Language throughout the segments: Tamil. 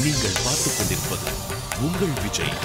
நீங்கள் பார்த்துக் கொண்டிருப்பது உங்கள் விஜய்.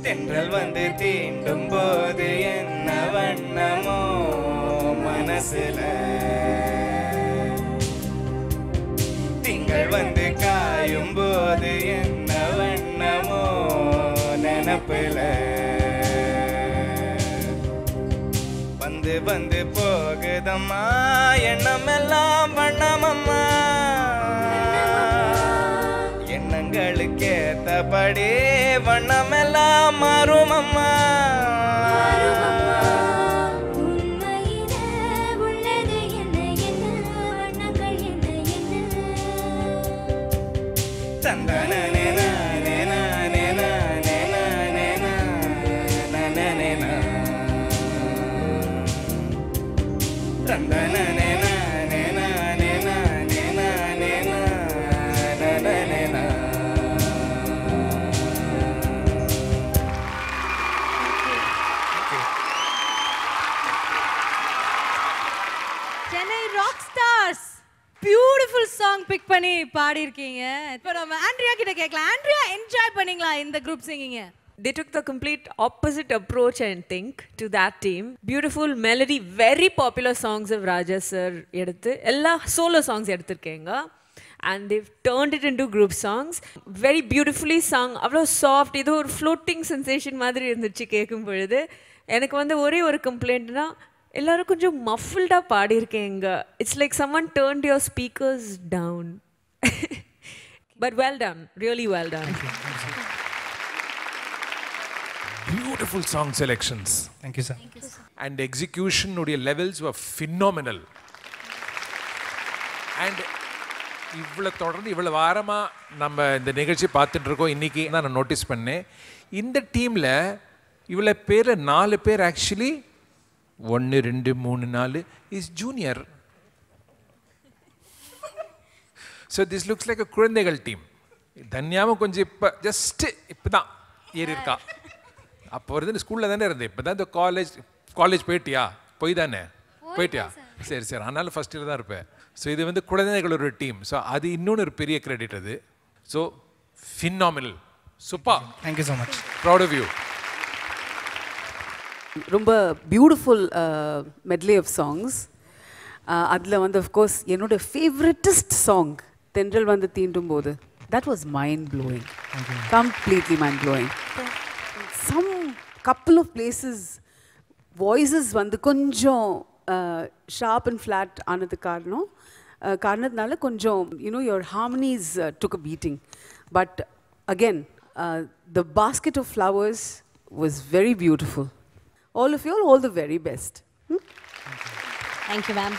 தென்றல் வந்து தீண்டும் போது என்ன வண்ணமோ மனசுல, திங்கள் வந்து காயும் போது என்ன வண்ணமோ நினப்புல, வந்து வந்து போகுதம்மா எண்ணமெல்லாம் வண்ணமம்மா, எண்ணங்களுக்கேத்தபடி வண்ணமெல்லாம் மாறுமம்மா. Chennai Rockstars beautiful song pick பண்ணி பாடி இருக்கீங்க. இப்போ நம்ம ஆண்ட்ரியா கிட்ட கேட்கலாம். ஆண்ட்ரியா என்ஜாய் பண்ணீங்களா இந்த group singing? They took the complete opposite approach, I think, to that team. Beautiful melody, very popular songs of Raja sir eduthu ella solo songs eduthirukenga, and they've turned it into group songs. Very beautifully sung, avlo soft, idu or floating sensation madri irundhuchu kekkum poludhu. Enakku vande ore oru complaint na ellarum konjam muffled ah paadi irukenga. It's like someone turned your speakers down. But well done, really well done. Thank you. Beautiful song selections. Thank you, sir. And execution levels were phenomenal. And இவ்வளோ தொடர்ந்து இவ்வளோ வாரமாக நம்ம இந்த நிகழ்ச்சி பார்த்துட்டு இருக்கோம். இன்றைக்கி தான் நான் நோட்டீஸ் பண்ணேன், இந்த டீமில் இவ்வளோ பேர் 4 பேர் actually 1 2 3 4 is junior. So this looks like அ குழந்தைகள் டீம். தன்யாவும் கொஞ்சம் இப்போ ஜஸ்ட்டு இப்போ தான் ஏறி இருக்கா. அப்போ வருது ஸ்கூலில் தானே இருந்தேன், இப்போ தான் இந்த காலேஜ் போயிட்டியா? போயிட்டியா? சரி சரி, ஆனாலும் ஃபஸ்ட் இயர் தான் இருப்பேன். ஸோ இது வந்து குழந்தைகள் ஒரு டீம். ஸோ அது இன்னொன்று ஒரு பெரிய கிரெடிட் அது. So phenomenal, super. Thank you so much. Proud of you. ரொம்ப பியூட்டிஃபுல் மெட்லி ஆஃப் சாங்ஸ். அதில் வந்து அஃப்கோர்ஸ் என்னோட ஃபேவரட்டஸ்ட் சாங் தென்றல் வந்து தீண்டும் போது, that was mind blowing, completely mind blowing. Some couple of places voices வந்து கொஞ்சம் sharp and flat ஆனது காரணத்தினால கொஞ்சம் your harmonies took a beating, but again the basket of flowers was very beautiful. All of you all the very best. Thank you, ma'am.